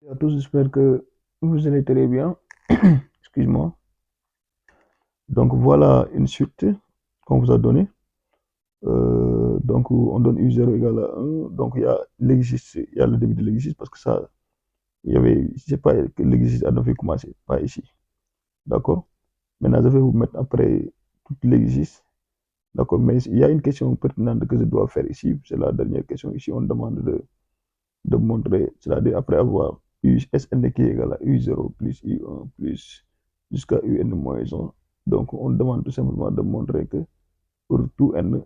À tous, j'espère que vous allez très bien. Excuse-moi. Donc voilà une suite qu'on vous a donnée. Donc on donne u0 égale à 1. Donc il y a l'exercice, il y a le début de l'exercice parce que ça, il y avait, c'est pas que l'exercice a devait commencer, pas ici. D'accord? Maintenant, je vais vous mettre après tout l'exercice. D'accord? Mais il y a une question pertinente que je dois faire ici. C'est la dernière question. Ici, on demande de montrer, c'est-à-dire après avoir u Sn qui est égal à u0 plus u1 plus jusqu'à un moins 1. Donc, on demande tout simplement de montrer que pour tout n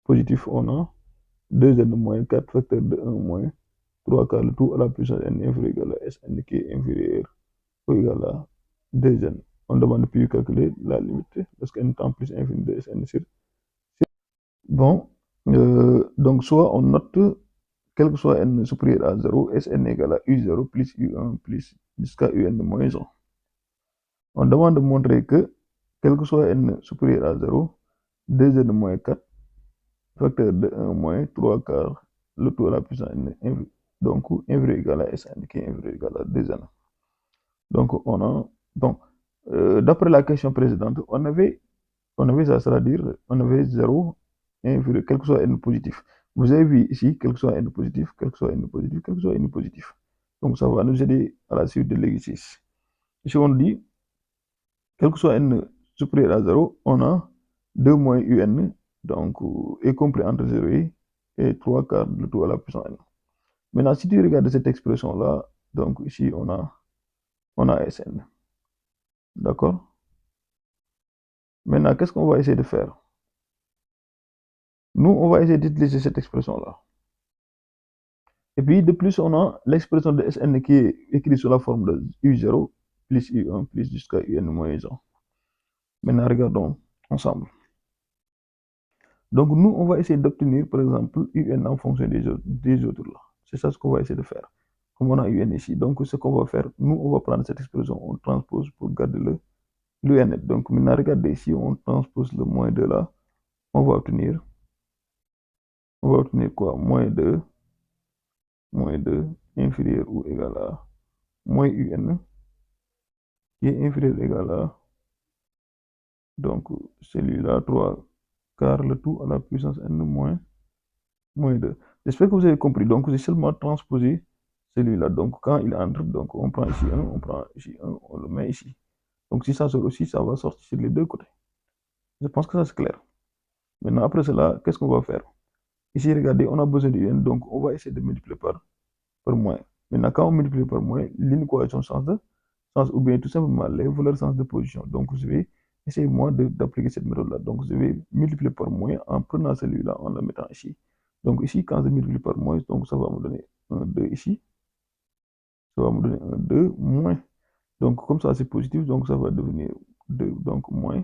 positif, on a 2n moins 4 facteur de 1 moins 3 quarts le tout à la puissance n inférieur égal à Sn qui est inférieur ou égal à 2n. On demande plus de calculer la limite parce qu'n tend plus infini de Sn sur. Bon, donc soit on note quel que soit n supérieur à 0, Sn égale à u0 plus u1 plus jusqu'à un moins 1. On demande de montrer que, quel que soit n supérieur à 0, 2n moins 4, facteur de 1 moins 3 quarts, le tout à la puissance n, donc inférieur égal à Sn qui est inférieur égal à 2n. Donc, donc d'après la question précédente, on avait ça, c'est-à-dire on avait 0 inférieur, quel que soit n positif. Vous avez vu ici, quel que soit n positif, quel que soit n positif, quel que soit n positif. Donc ça va nous aider à la suite de l'exercice. Ici on dit, quel que soit n supérieur à 0, on a 2 moins un, donc est compris entre 0 et 3 quarts le tout à la puissance n. Maintenant, si tu regardes cette expression-là, donc ici on a Sn. D'accord? Maintenant, qu'est-ce qu'on va essayer de faire? Nous, on va essayer d'utiliser cette expression-là. Et puis, de plus, on a l'expression de Sn qui est écrite sous la forme de u0 plus u1 plus jusqu'à un moins 1. Maintenant, regardons ensemble. Donc, nous, on va essayer d'obtenir, par exemple, un en fonction des autres là. C'est ça ce qu'on va essayer de faire. Comme on a un ici. Donc, ce qu'on va faire, nous, on va prendre cette expression, on transpose pour garder le n. Donc, maintenant, regardez ici, on transpose le moins 2 là. On va obtenir quoi? Moins 2 inférieur ou égal à moins un qui est inférieur ou égal à, donc celui-là, 3 car le tout à la puissance n moins 2. J'espère que vous avez compris. Donc, j'ai seulement transposé celui-là. Donc, quand il entre, donc on prend ici 1, on prend ici 1, on le met ici. Donc, si ça sort aussi, ça va sortir sur les deux côtés. Je pense que ça c'est clair. Maintenant, après cela, qu'est-ce qu'on va faire? Ici, regardez, on a besoin de n, donc on va essayer de multiplier par moins. Maintenant, quand on multiplie par moins, l'inéquation change de sens, ou bien tout simplement les valeurs sens de position. Donc, je vais essayer moi d'appliquer cette méthode-là. Donc, je vais multiplier par moins en prenant celui-là, en le mettant ici. Donc, ici, quand je multiplie par moins, donc ça va me donner un 2 ici. Ça va me donner un 2 moins. Donc, comme ça, c'est positif, donc ça va devenir 2, donc moins.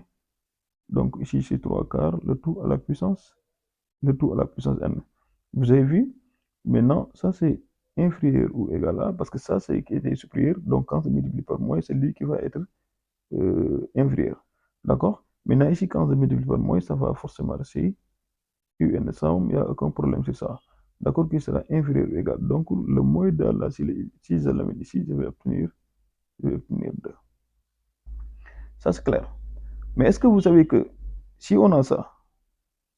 Donc, ici, c'est 3 quarts, le tout à la puissance n. Vous avez vu? Maintenant, ça, c'est inférieur ou égal à, parce que ça, c'est qui était supérieur. Donc, quand je multiplie par moins, c'est lui qui va être inférieur. D'accord? Maintenant, ici, quand je multiplie par moins, ça va forcément rester un. Ça, il n'y a aucun problème sur ça. D'accord? Qui sera inférieur ou égal. Donc, le moins de là, si je le mets ici, je vais obtenir 2. Ça, c'est clair. Mais est-ce que vous savez que si on a ça,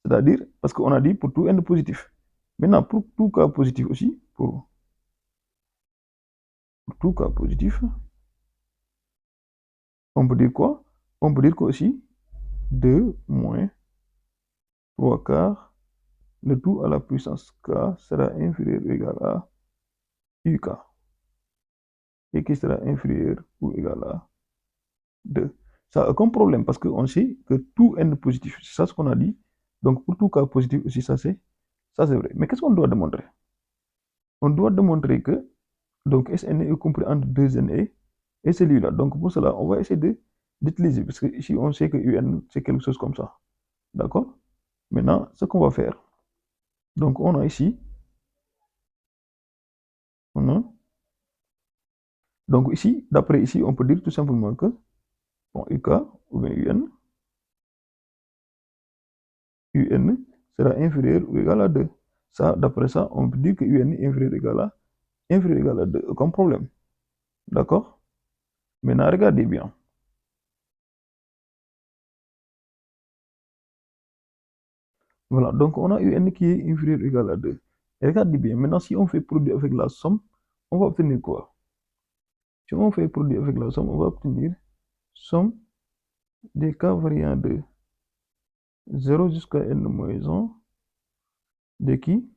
c'est-à-dire, parce qu'on a dit pour tout n positif. Maintenant, pour tout cas positif aussi, pour tout cas positif, on peut dire quoi? On peut dire qu'aussi 2 moins 3 quarts, le tout à la puissance k sera inférieur ou égal à uk. Et qui sera inférieur ou égal à 2. Ça n'a aucun problème parce qu'on sait que tout n positif, c'est ça ce qu'on a dit. Donc pour tout cas positif aussi, ça c'est vrai. Mais qu'est-ce qu'on doit démontrer? On doit démontrer que donc Sn est compris entre 2n et celui-là. Donc pour cela, on va essayer d'utiliser, parce que ici on sait que un c'est quelque chose comme ça. D'accord? Maintenant, ce qu'on va faire, donc on a ici, on a, donc ici, d'après ici, on peut dire tout simplement que bon, UK ou bien UN sera inférieur ou égal à 2. Ça, d'après ça, on peut dire que UN est inférieur ou égal à inférieur ou égal à 2, aucun problème. D'accord? Maintenant, regardez bien. Voilà, donc on a eu n qui est inférieur ou égal à 2. Et regardez bien, maintenant si on fait produit avec la somme, on va obtenir quoi? Si on fait produit avec la somme, on va obtenir somme des cas variant de 0 jusqu'à n moins 1 de qui?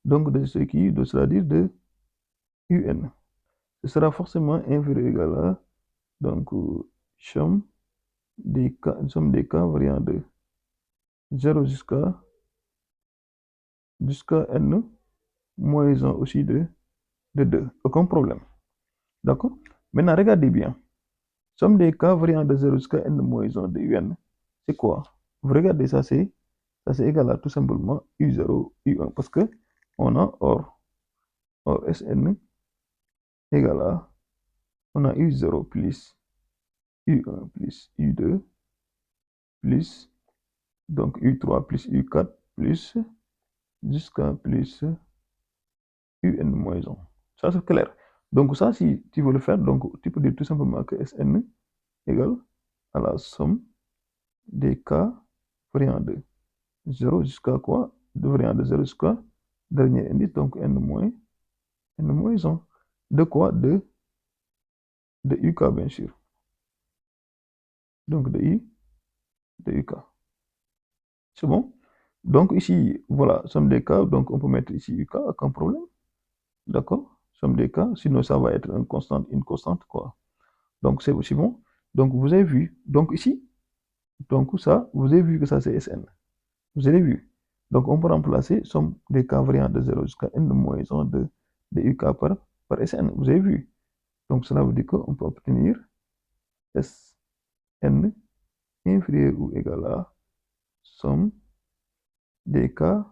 Donc de ce qui, c'est-à-dire de un. Ce sera forcément inférieur ou égal à donc somme somme des cas variant de 0 jusqu'à n moins 1 aussi de 2. Aucun problème. D'accord? Maintenant, regardez bien. Somme des cas variant de 0 jusqu'à n moins 1 de un, c'est quoi? Vous regardez ça, c'est égal à tout simplement u0, u1, parce que on a or Sn égale à, on a u0 plus u1 plus u2 plus, donc u3 plus u4 plus, jusqu'à plus un moins 1. Ça, c'est clair. Donc ça, si tu veux le faire, donc tu peux dire tout simplement que Sn égale à la somme des cas variant de 0 jusqu'à quoi? De variant de 0 jusqu'à dernier indice, donc n moins 1. De quoi? De uk, bien sûr. Donc de uk. C'est bon? Donc ici, voilà, somme des cas, donc on peut mettre ici uk, aucun problème. D'accord? Somme des cas, sinon ça va être une constante, quoi. Donc c'est aussi bon. Donc vous avez vu, donc ici, donc ça, vous avez vu que ça c'est Sn. Vous avez vu. Donc on peut remplacer somme des cas variant de 0 jusqu'à n moins 1 de uk par Sn. Vous avez vu. Donc cela veut dire qu'on peut obtenir Sn inférieur ou égal à somme des cas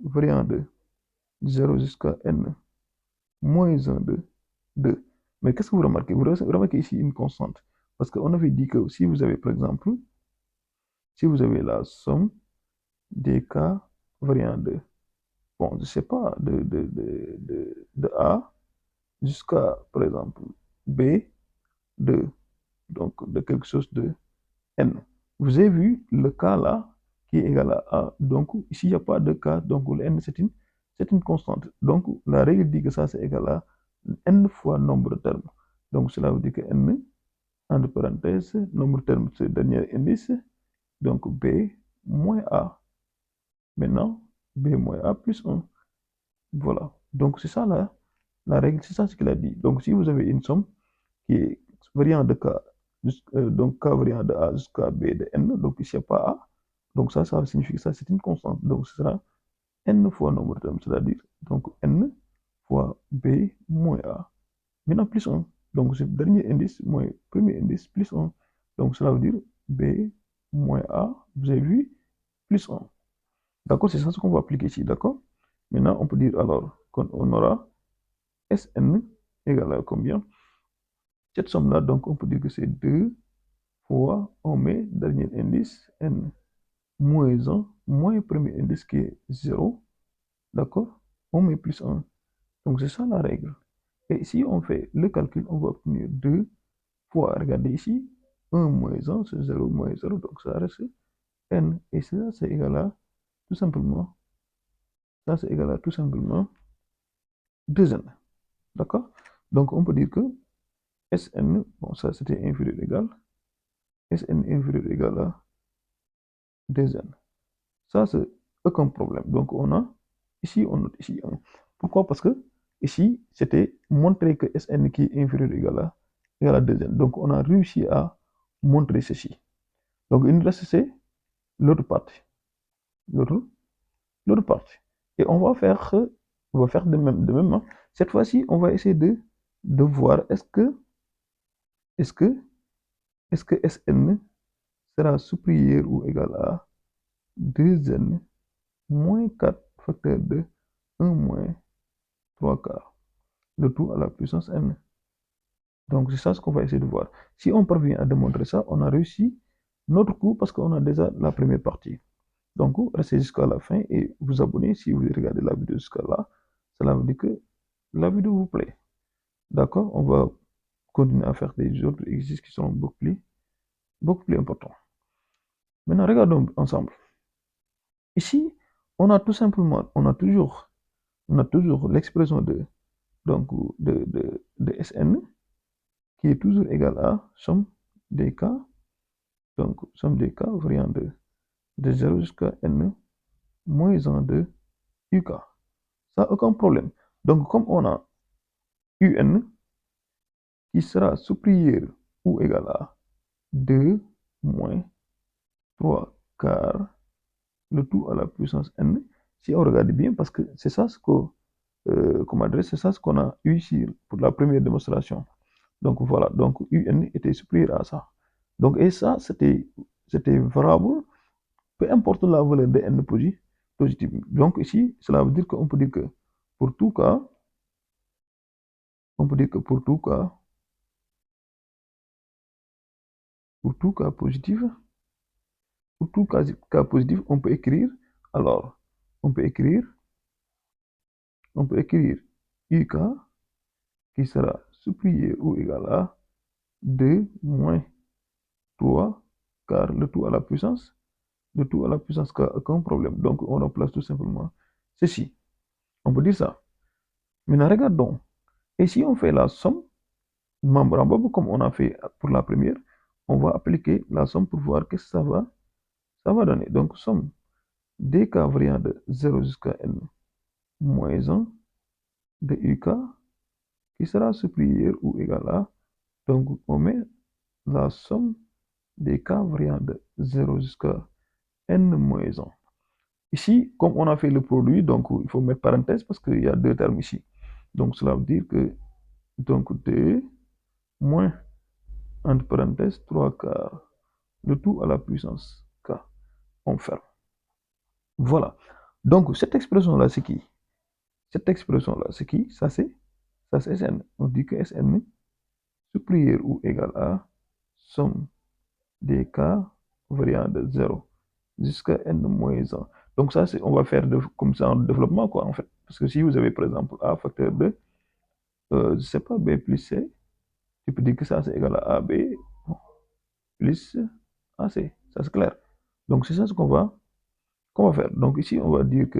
variant de 0 jusqu'à n moins 1 de 2. Mais qu'est-ce que vous remarquez? Vous remarquez ici une constante. Parce qu'on avait dit que si vous avez, par exemple, si vous avez la somme des cas variant de, bon, je ne sais pas, de A jusqu'à, par exemple, B, de, donc de quelque chose de n. Vous avez vu le cas là qui est égal à A. Donc ici, il n'y a pas de cas. Donc le n, c'est une constante. Donc la règle dit que ça, c'est égal à n fois nombre de termes. Donc cela veut dire que n, entre parenthèses, nombre de termes, c'est le dernier indice. Donc B moins A. Maintenant, B moins A plus 1. Voilà. Donc c'est ça là, la règle, c'est ça ce qu'il a dit. Donc si vous avez une somme qui est variant de K, donc K variant de A jusqu'à B de N, donc ici il n'y a pas A, donc ça signifie que ça c'est une constante. Donc ce sera N fois nombre de termes, c'est-à-dire donc N fois B moins A. Maintenant plus 1. Donc c'est le dernier indice moins premier indice plus 1. Donc cela veut dire B moins A, vous avez vu, plus 1. D'accord, c'est ça ce qu'on va appliquer ici, d'accord? Maintenant on peut dire alors qu'on aura Sn égale à combien? Cette somme-là, donc on peut dire que c'est 2 fois, on met dernier indice, n moins 1, moins premier indice qui est 0, d'accord? On met plus 1. Donc c'est ça la règle. Et si on fait le calcul, on va obtenir 2 fois, regardez ici, 1 moins 1, c'est 0 moins 0, donc ça reste n. Et ça, c'est égal à, tout simplement, ça c'est égal à tout simplement 2n. D'accord? Donc on peut dire que Sn, bon ça c'était inférieur égal, Sn inférieur égal à 2n. Ça, c'est aucun problème. Donc, on a ici, on note ici 1. Pourquoi? Parce que ici, c'était montrer que Sn qui est inférieur ou égal à 2n. Donc, on a réussi à montrer ceci. Donc, il nous reste, c'est l'autre partie. L'autre partie. Et on va faire de même. Hein. Cette fois-ci, on va essayer de voir est-ce que, est-ce que Sn sera supérieur ou égal à 2n moins 4 facteur de 1 moins 3 quarts. Le tout à la puissance n. Donc c'est ça ce qu'on va essayer de voir. Si on parvient à démontrer ça, on a réussi notre coup parce qu'on a déjà la première partie. Donc restez jusqu'à la fin et vous abonnez si vous regardez la vidéo jusqu'à là. cela veut dire que la vidéo vous plaît. D'accord? On va continuer à faire des autres exercices qui sont beaucoup plus importants. Maintenant, regardons ensemble. Ici, on a tout simplement, on a toujours l'expression donc, de Sn qui est toujours égal à somme des cas, donc somme des cas variant de 0 jusqu'à n moins 1 de uk. Ça, aucun problème. Donc, comme on a un qui sera supérieur ou égal à 2 moins 3 quarts le tout à la puissance n. Si on regarde bien, parce que c'est ça ce que, c'est ça ce qu'on a eu ici pour la première démonstration. Donc voilà, donc un était supérieur à ça. Donc et ça, c'était variable, peu importe la valeur de n positive. Donc ici, cela veut dire qu'on peut dire que pour tout cas, on peut dire que pour tout cas positif, pour tout cas positif, on peut écrire, alors, on peut écrire UK qui sera supérieur ou égal à 2 moins 3 car le tout à la puissance k, aucun problème. Donc on remplace tout simplement ceci. On peut dire ça. Maintenant regardons. Et si on fait la somme, membre en bas, comme on a fait pour la première, on va appliquer la somme pour voir qu'est-ce que ça va donner. Donc somme des k variant de 0 jusqu'à n moins 1 de UK qui sera supérieur ou égal à, donc on met la somme des k variant de 0 jusqu'à n moins 1. Ici, comme on a fait le produit, donc il faut mettre parenthèse parce qu'il y a deux termes ici. Donc cela veut dire que donc 2 moins entre parenthèses 3 quarts, le tout à la puissance k. On ferme. Voilà. Donc cette expression-là, c'est qui? Cette expression-là, c'est qui? Ça c'est Sn. On dit que Sn supérieur ou égal à somme des k variant de 0 jusqu'à n moins 1. Donc ça, on va faire comme ça en développement, quoi, en fait. Parce que si vous avez, par exemple, a facteur de, je ne sais pas, b plus c, tu peux dire que ça, c'est égal à ab plus ac. Ça, c'est clair. Donc c'est ça ce qu'on va faire. Donc ici, on va dire que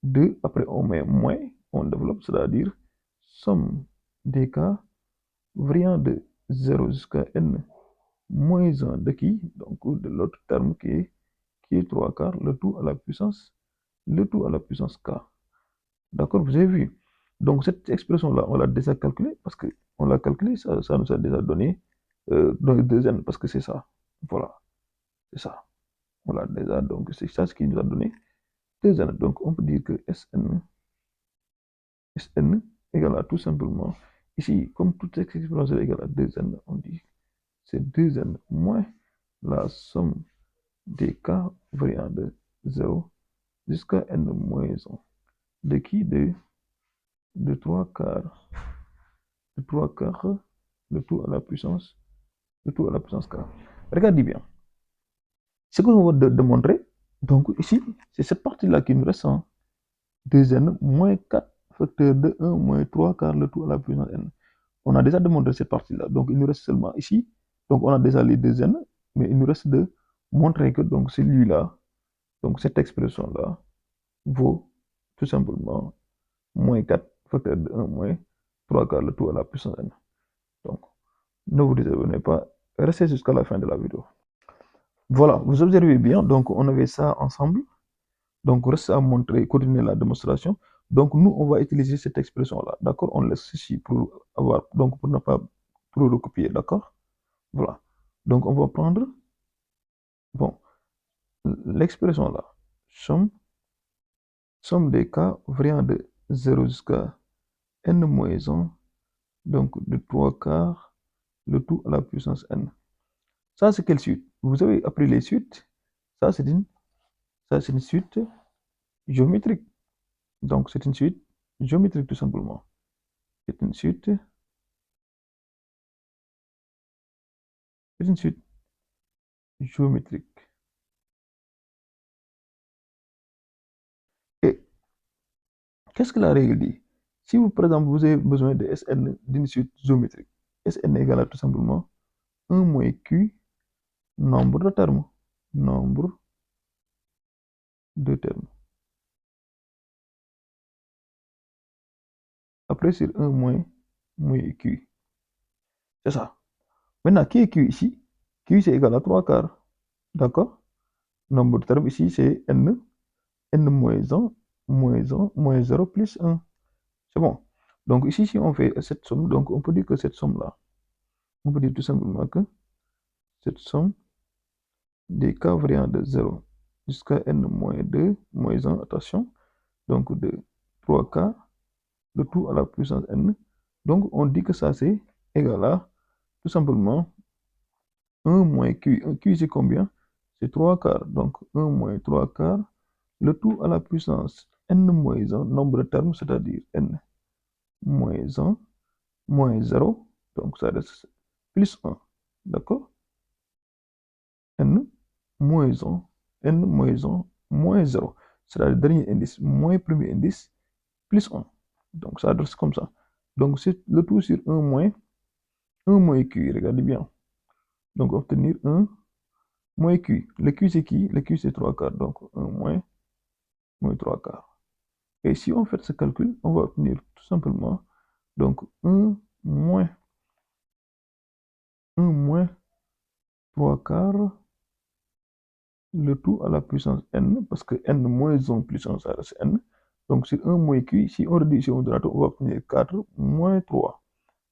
2, après on met moins, on développe, c'est-à-dire somme des k variant de 0 jusqu'à n moins 1 de qui? Donc de l'autre terme qui est 3 quarts, le tout à la puissance k. D'accord, vous avez vu. Donc cette expression-là, on l'a déjà calculée parce que on l'a calculé, ça nous a déjà donné dans 2n, parce que c'est ça. Voilà, c'est ça. On l'a déjà, donc c'est ça ce qui nous a donné 2n. Donc on peut dire que Sn égale à tout simplement, ici, comme toute expression est égale à 2n, on dit c'est 2n moins la somme des k variant de 0 jusqu'à n moins 1. De qui? De 3 quarts. De 3 quarts, le tout à la puissance, le tout à la puissance k. Regardez bien. Ce que nous va démontrer, donc ici, c'est cette partie-là qui nous reste en 2n moins 4 facteur de 1 moins 3 quarts le tout à la puissance n. On a déjà démontré cette partie-là. Donc il nous reste seulement ici. Donc on a déjà les 2n, mais il nous reste de montrer que donc celui-là, donc cette expression-là, vaut tout simplement moins 4 facteur de 1 moins 3 quarts le tout à la puissance n. Donc, ne vous désabonnez pas, restez jusqu'à la fin de la vidéo. Voilà, vous observez bien, donc on avait ça ensemble. Donc, reste à montrer, continuer la démonstration. Donc, nous, on va utiliser cette expression-là, d'accord? On laisse ceci pour avoir, donc pour ne pas trop recopier, d'accord? Voilà. Donc, on va prendre, bon, l'expression-là, somme des cas variant de 0 jusqu'à n moins 1, donc de 3 quarts, le tout à la puissance n. Ça, c'est quelle suite? Vous avez appris les suites. Ça, c'est une suite géométrique. Donc, c'est une suite géométrique tout simplement. C'est une suite géométrique. Et Qu'est-ce que la règle dit? Si vous, par exemple, vous avez besoin de Sn d'une suite géométrique, Sn égale à tout simplement 1 moins Q, nombre de termes. Nombre de termes. Après, sur 1 moins Q. C'est ça. Maintenant, qui est Q ici? Q, c'est égal à 3 quarts. D'accord? Nombre de termes ici, c'est n moins 1, moins 1, moins 0, plus 1. C'est bon. Donc ici, si on fait cette somme, donc on peut dire que cette somme-là, on peut dire tout simplement que cette somme des k variant de 0 jusqu'à n moins 2, moins 1, attention, donc de 3k, le tout à la puissance n. Donc on dit que ça c'est égal à tout simplement 1 moins q. Q c'est combien? C'est 3 quarts. Donc 1 moins 3 quarts, le tout à la puissance n moins 1, nombre de termes, c'est-à-dire n moins 1, moins 0, donc ça reste plus 1. D'accord? N moins 1, n moins 1, moins 0. C'est le dernier indice, moins premier indice, plus 1. Donc ça reste comme ça. Donc c'est le tout sur 1 moins Q, regardez bien. Donc obtenir 1 moins Q. Le Q c'est qui? Le Q c'est 3 quarts, donc 1 moins 3 quarts. Et si on fait ce calcul, on va obtenir tout simplement donc 1 moins 3 quarts, le tout à la puissance n, parce que n moins 1 plus 1, ça reste n. Donc sur 1 moins q, si on réduit ici au dénominateur, on va obtenir 4 moins 3.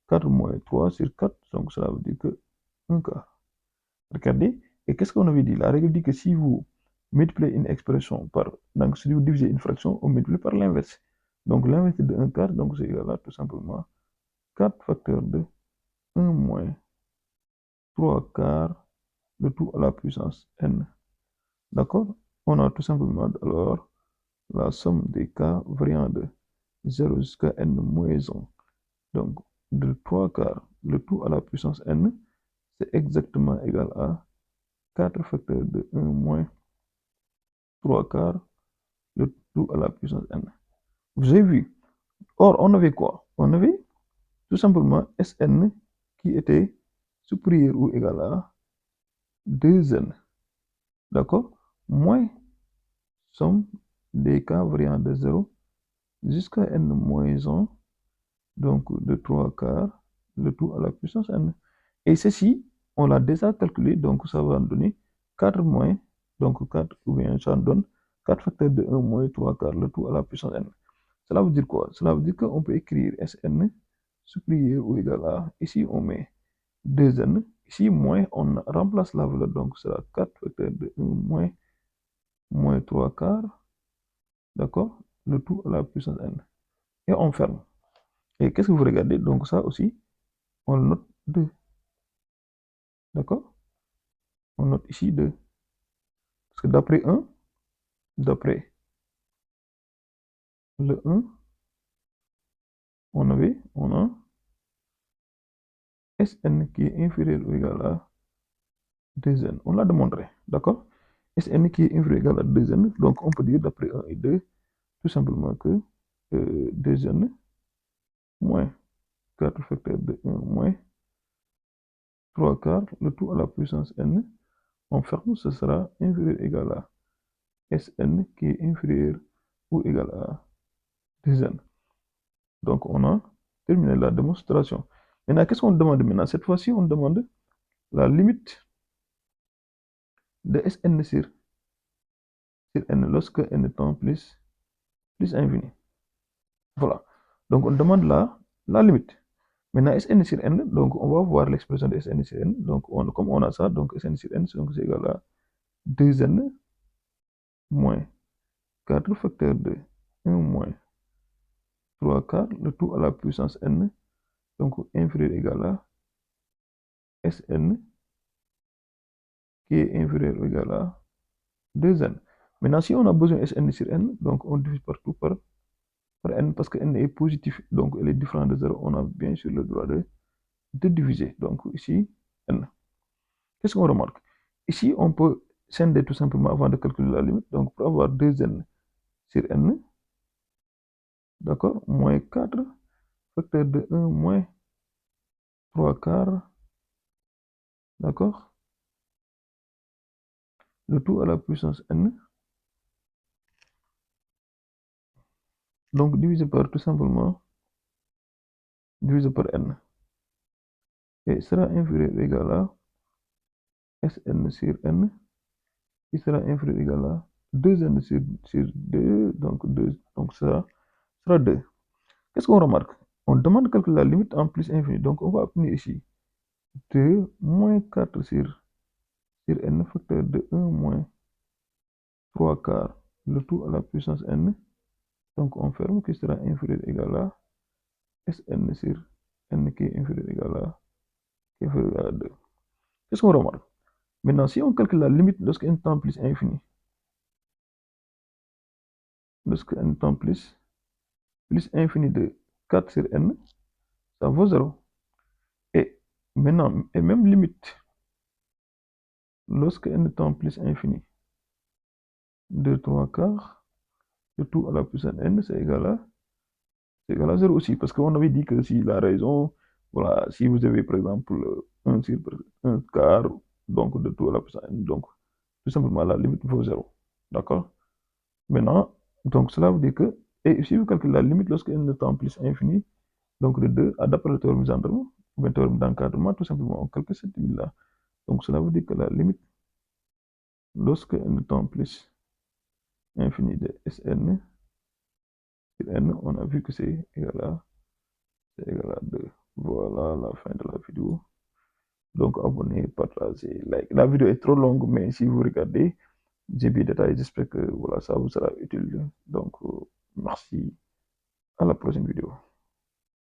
4 moins 3 sur 4, donc cela veut dire que 1 quart. Regardez, et qu'est-ce qu'on avait dit? La règle dit que si vous multipliez une expression par, donc si vous divisez une fraction, on multiplie par l'inverse. Donc l'inverse de 1 quart, donc c'est égal à tout simplement 4 facteurs de 1 moins 3 quarts, le tout à la puissance n. D'accord? On a tout simplement alors la somme des cas variant de 0 jusqu'à n moins 1. Donc, de 3 quarts, le tout à la puissance n, c'est exactement égal à 4 facteurs de 1 moins 3 quarts, le tout à la puissance n. Vous avez vu? Or, on avait quoi? On avait tout simplement Sn qui était supérieur ou égal à 2n. D'accord? Moins somme des cas variant de 0 jusqu'à n moins 1, donc de 3 quarts, le tout à la puissance n. Et ceci, on l'a déjà calculé, donc ça va donner 4 moins, donc 4, ou bien ça donne 4 facteurs de 1 moins 3 quarts, le tout à la puissance n. Cela veut dire quoi? Cela veut dire qu'on peut écrire Sn supérieur ou égal à, ici on met 2n, ici moins, on remplace la valeur, donc ça sera 4 facteurs de 1 moins 3 quarts, d'accord, le tout à la puissance n. Et on ferme. Et qu'est-ce que vous regardez? Donc ça aussi, on note 2. D'accord? On note ici 2. Parce que d'après d'après le 1, on a Sn qui est inférieur ou égal à 2n. On l'a démontré. D'accord? Sn qui est inférieur ou égal à 2n. Donc on peut dire d'après 1 et 2, tout simplement que 2n moins 4 facteurs de 1 moins 3 quarts, le tout à la puissance n. On ferme, ce sera inférieur ou égal à Sn qui est inférieur ou égal à 2n. Donc on a terminé la démonstration. Maintenant, qu'est-ce qu'on demande maintenant? Cette fois-ci, on demande la limite de Sn sur n lorsque n tend plus infini. Voilà. Donc on demande la limite. Maintenant, Sn sur n, donc on va voir l'expression de Sn sur n. Donc comme on a ça, donc Sn sur n, donc c'est égal à 2n moins 4 facteurs de 1 moins 3 quarts, le tout à la puissance n, donc inférieur égal à Sn qui est inférieur ou égal à 2n. Maintenant, si on a besoin de Sn sur n, donc on divise partout par n parce que n est positif, donc elle est différente de 0. On a bien sûr le droit de diviser. Donc ici, n. Qu'est-ce qu'on remarque? Ici, on peut scinder tout simplement avant de calculer la limite. Donc pour avoir 2n sur n, d'accord, moins 4, facteur de 1 moins 3 quarts, d'accord, le tout à la puissance n, donc divisé par tout simplement, divisé par n, et sera inférieur ou égal à Sn sur n, qui sera inférieur ou égal à 2n sur 2, donc 2, donc ça sera 2. Qu'est-ce qu'on remarque? On demande de calculer la limite en plus infini, donc on va obtenir ici 2 moins 4 sur n facteur de 1 moins 3 quarts, le tout à la puissance n, donc on ferme qui sera inférieur ou égal à Sn sur n qui est inférieur ou égal à 2. Qu'est-ce qu'on remarque? Maintenant, si on calcule la limite lorsque n tend plus infini, lorsque n tend plus infini de 4 sur n, ça vaut 0. Et maintenant, et même limite, lorsque n tend plus infini de 3 quarts, le tout à la puissance n, c'est égal à 0 aussi. Parce qu'on avait dit que si la raison, voilà, si vous avez par exemple 1 sur 1 quart, donc de tout à la puissance n, donc tout simplement la limite vaut 0. D'accord? Maintenant, donc cela veut dire que, et si vous calculez la limite lorsque n tend plus infini, donc de 2 à d'après le théorème d'encadrement, ou le théorème d'encadrement, tout simplement on calcule cette limite-là. Donc cela veut dire que la limite lorsque n tend plus infini de Sn sur n, on a vu que c'est égal à 2. Voilà la fin de la vidéo. Donc abonnez, partagez, like. La vidéo est trop longue, mais si vous regardez, j'ai bien détaillé. J'espère que voilà, ça vous sera utile. Donc merci. À la prochaine vidéo.